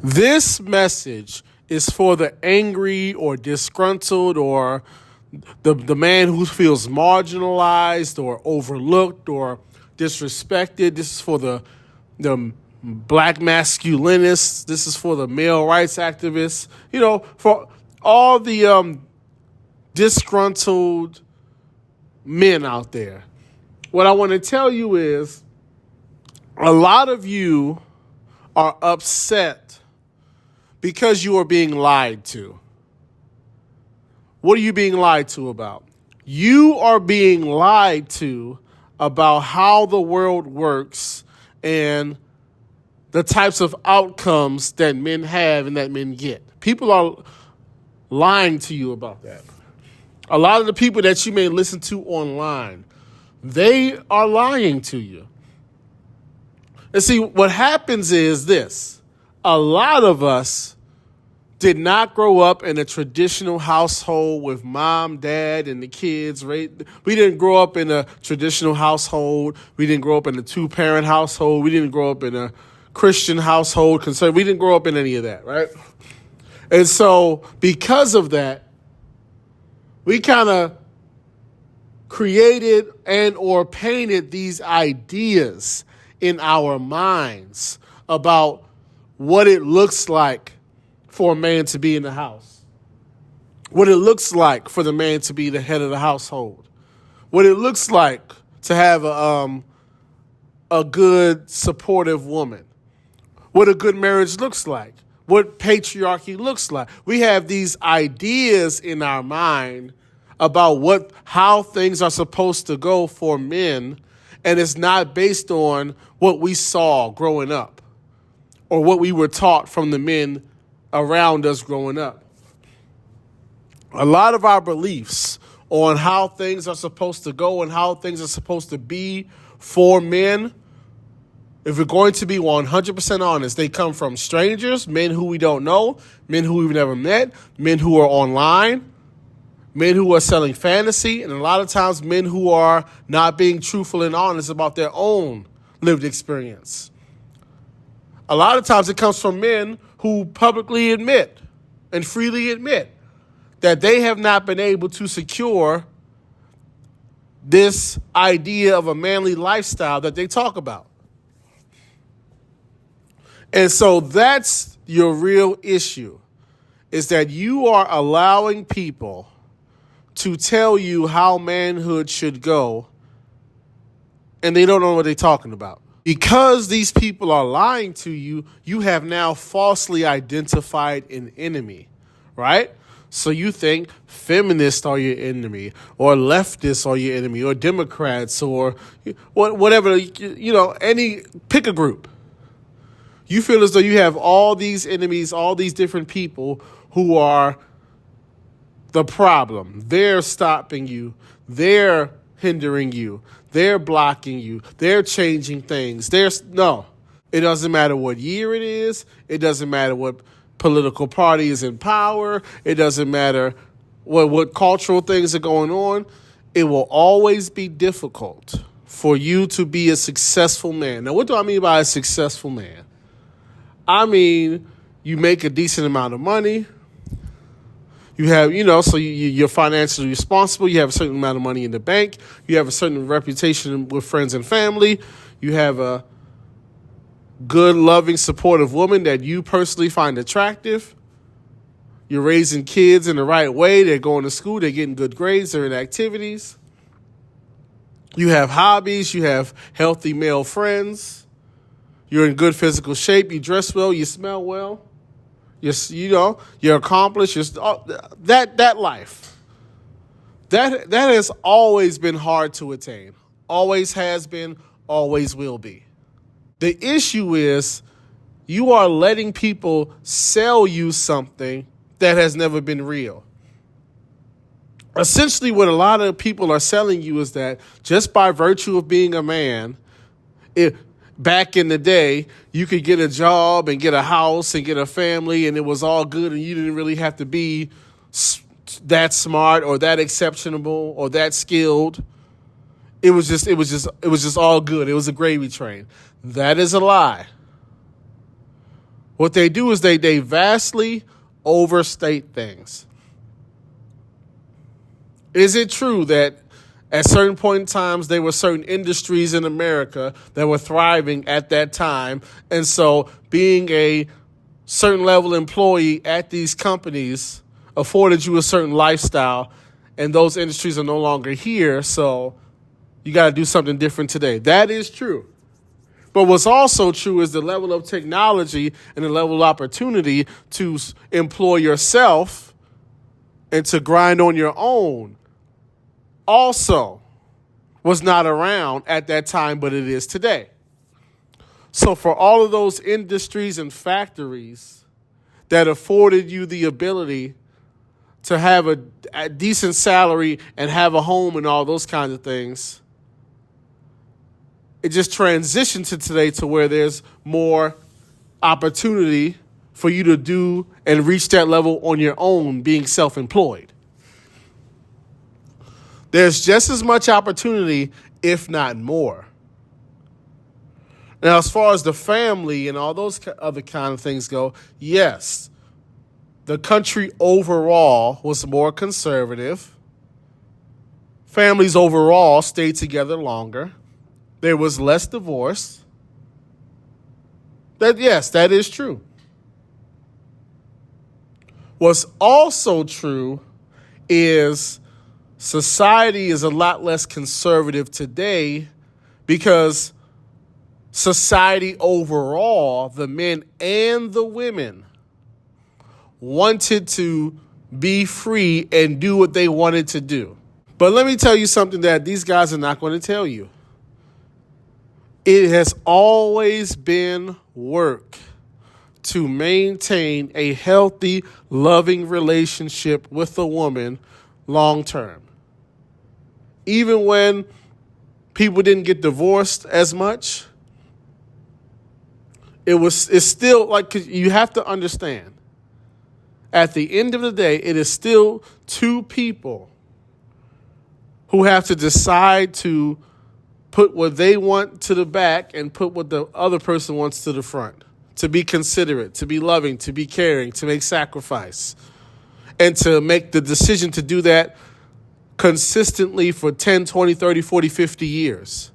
This message is for the angry or disgruntled or the man who feels marginalized or overlooked or disrespected. This is for the black masculinists. This is for the male rights activists. For all the disgruntled men out there. What I want to tell you is a lot of you are upset because you are being lied to. What are you being lied to about? You are being lied to about how the world works and the types of outcomes that men have and that men get. People are lying to you about that. A lot of the people that you may listen to online, they are lying to you. And see, what happens is this. A lot of us did not grow up in a traditional household with mom, dad, and the kids. Right? We didn't grow up in a traditional household. We didn't grow up in a two-parent household. We didn't grow up in a Christian household. We didn't grow up in any of that, right? And so because of that, we kind of created and or painted these ideas in our minds about what it looks like for a man to be in the house, what it looks like for the man to be the head of the household, what it looks like to have a good supportive woman, what a good marriage looks like, what patriarchy looks like. We have these ideas in our mind about how things are supposed to go for men, and it's not based on what we saw growing up or what we were taught from the men around us growing up. A lot of our beliefs on how things are supposed to go and how things are supposed to be for men, if we're going to be 100% honest, they come from strangers, men who we don't know, men who we've never met, men who are online, men who are selling fantasy, and a lot of times men who are not being truthful and honest about their own lived experience. A lot of times it comes from men who publicly admit and freely admit that they have not been able to secure this idea of a manly lifestyle that they talk about. And so that's your real issue, is that you are allowing people to tell you how manhood should go, and they don't know what they're talking about. Because these people are lying to you, you have now falsely identified an enemy, right? So you think feminists are your enemy, or leftists are your enemy, or Democrats, or whatever, pick a group. You feel as though you have all these enemies, all these different people who are the problem. They're stopping you. They're hindering you. They're blocking you. They're changing things. No. It doesn't matter what year it is. It doesn't matter what political party is in power. It doesn't matter what cultural things are going on. It will always be difficult for you to be a successful man. Now, what do I mean by a successful man? I mean, you make a decent amount of money. You have, so you're financially responsible. You have a certain amount of money in the bank. You have a certain reputation with friends and family. You have a good, loving, supportive woman that you personally find attractive. You're raising kids in the right way. They're going to school. They're getting good grades. They're in activities. You have hobbies. You have healthy male friends. You're in good physical shape. You dress well. You smell well. You're accomplished. That life. That has always been hard to attain. Always has been. Always will be. The issue is you are letting people sell you something that has never been real. Essentially, what a lot of people are selling you is that just by virtue of being a man, back in the day, you could get a job and get a house and get a family, and it was all good, and you didn't really have to be that smart or that exceptional or that skilled. It was just all good. It was a gravy train. That is a lie. What they do is they vastly overstate things. Is it true that at certain point in times there were certain industries in America that were thriving at that time, and so being a certain level employee at these companies afforded you a certain lifestyle, and those industries are no longer here, so you got to do something different today? That is true. But what's also true is the level of technology and the level of opportunity to employ yourself and to grind on your own also was not around at that time, but it is today. So for all of those industries and factories that afforded you the ability to have a decent salary and have a home and all those kinds of things, it just transitioned to today to where there's more opportunity for you to do and reach that level on your own, being self-employed. There's just as much opportunity, if not more. Now, as far as the family and all those other kind of things go, yes, the country overall was more conservative. Families overall stayed together longer. There was less divorce. Yes, that is true. What's also true is society is a lot less conservative today because society overall, the men and the women, wanted to be free and do what they wanted to do. But let me tell you something that these guys are not going to tell you. It has always been work to maintain a healthy, loving relationship with a woman long term. Even when people didn't get divorced as much, it's still like, you have to understand, at the end of the day, it is still two people who have to decide to put what they want to the back and put what the other person wants to the front. To be considerate, to be loving, to be caring, to make sacrifice, and to make the decision to do that consistently for 10, 20, 30, 40, 50 years.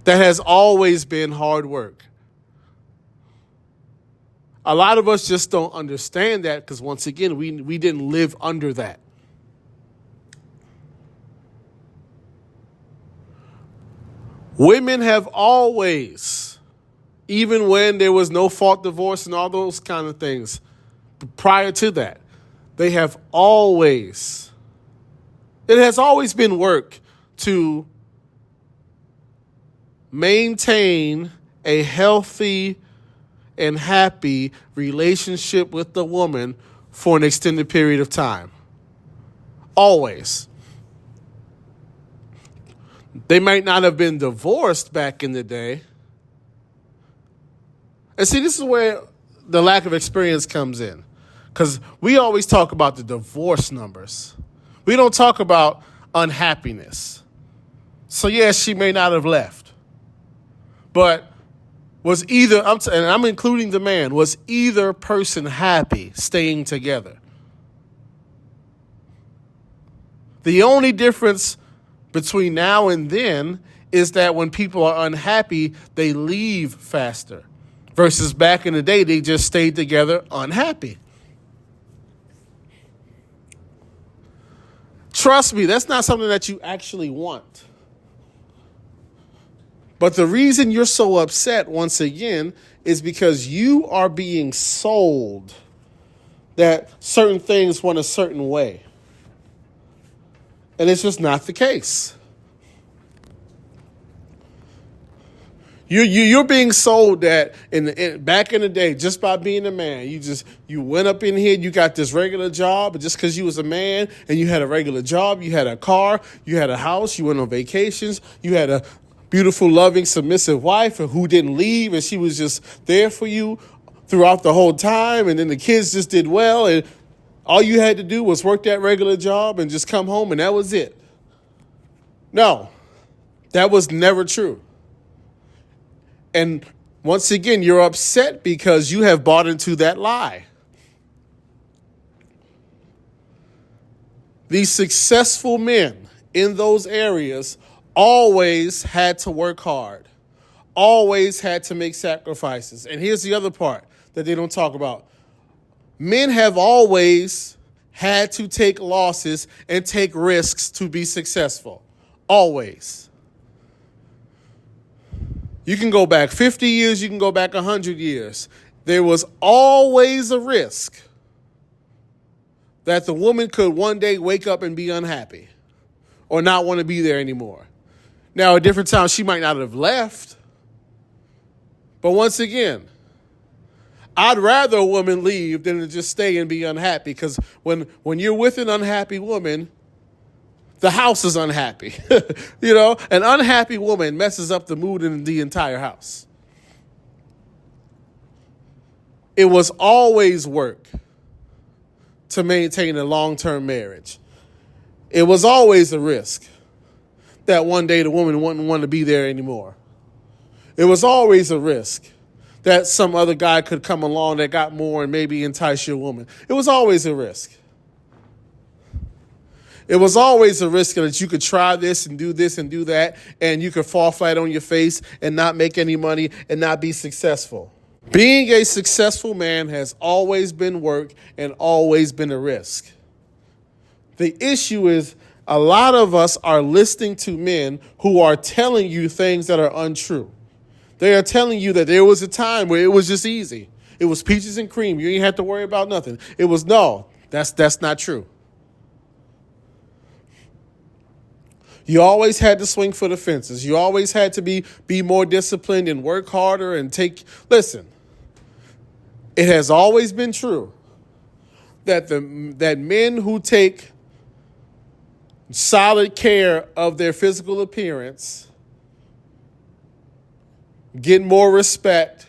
That has always been hard work. A lot of us just don't understand that because, once again, we didn't live under that. Women have always, even when there was no fault divorce and all those kind of things, prior to that, it has always been work to maintain a healthy and happy relationship with the woman for an extended period of time. Always. They might not have been divorced back in the day. And see, this is where the lack of experience comes in. Because we always talk about the divorce numbers. We don't talk about unhappiness. So, yes, she may not have left. But was either, and I'm including the man, was either person happy staying together? The only difference between now and then is that when people are unhappy, they leave faster. Versus back in the day, they just stayed together unhappy. Trust me, that's not something that you actually want. But the reason you're so upset, once again, is because you are being sold that certain things went a certain way. And it's just not the case. You're being sold that back in the day, just by being a man, you went up in here, you got this regular job, but just because you was a man and you had a regular job, you had a car, you had a house, you went on vacations, you had a beautiful, loving, submissive wife who didn't leave, and she was just there for you throughout the whole time, and then the kids just did well, and all you had to do was work that regular job and just come home, and that was it. No, that was never true. And Once again, you're upset because you have bought into that lie. These successful men in those areas always had to work hard, always had to make sacrifices. And here's the other part that they don't talk about. Men have always had to take losses and take risks to be successful. Always. You can go back 50 years, you can go back 100 years. There was always a risk that the woman could one day wake up and be unhappy or not want to be there anymore. Now, at different times, she might not have left. But once again, I'd rather a woman leave than to just stay and be unhappy, because when you're with an unhappy woman, the house is unhappy. An unhappy woman messes up the mood in the entire house. It was always work to maintain a long-term marriage. It was always a risk that one day the woman wouldn't want to be there anymore. It was always a risk that some other guy could come along that got more and maybe entice your woman. It was always a risk. It was always a risk that you could try this and do that, and you could fall flat on your face and not make any money and not be successful. Being a successful man has always been work and always been a risk. The issue is a lot of us are listening to men who are telling you things that are untrue. They are telling you that there was a time where it was just easy. It was peaches and cream. You didn't have to worry about nothing. That's not true. You always had to swing for the fences. You always had to be more disciplined and work harder and listen, it has always been true that men who take solid care of their physical appearance get more respect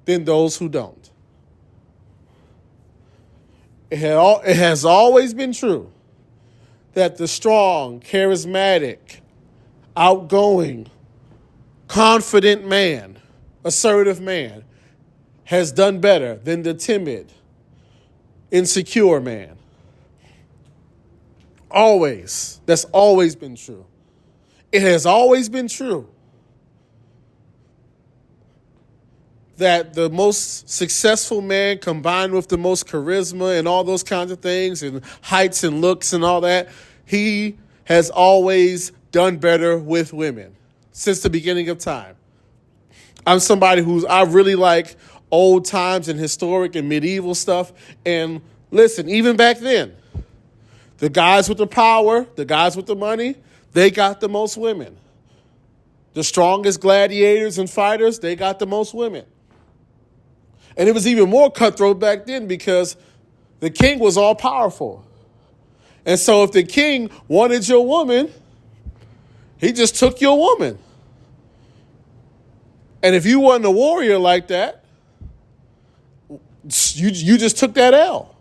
than those who don't. It has always been true that the strong, charismatic, outgoing, confident man, assertive man, has done better than the timid, insecure man. Always. That's always been true. It has always been true that the most successful man, combined with the most charisma and all those kinds of things and heights and looks and all that, he has always done better with women since the beginning of time. I'm somebody I really like old times and historic and medieval stuff. And listen, even back then, the guys with the power, the guys with the money, they got the most women. The strongest gladiators and fighters, they got the most women. And it was even more cutthroat back then because the king was all powerful. And so if the king wanted your woman, he just took your woman. And if you wasn't a warrior like that, you just took that L.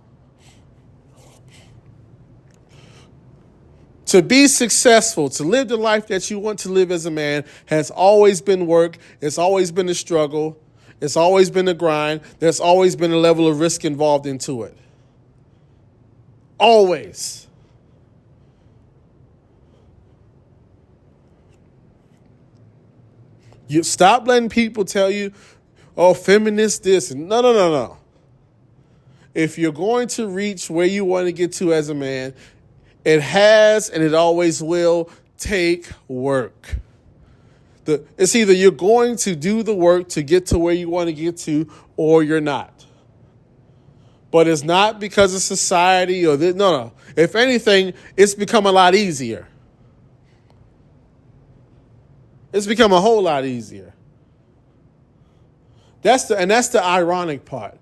To be successful, to live the life that you want to live as a man, has always been work. It's always been a struggle. It's always been a grind. There's always been a level of risk involved into it. Always. You stop letting people tell you, oh, feminist this. No. If you're going to reach where you want to get to as a man, it has and it always will take work. It's either you're going to do the work to get to where you want to get to, or you're not. But it's not because of society or this. No. If anything, it's become a lot easier. It's become a whole lot easier. That's the ironic part.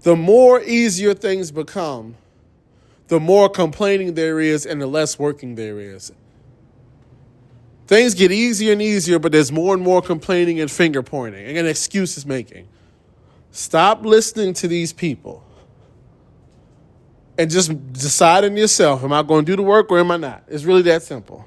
The more easier things become, the more complaining there is and the less working there is. Things get easier and easier, but there's more and more complaining and finger pointing and excuses making. Stop listening to these people and just decide in yourself, am I going to do the work or am I not? It's really that simple.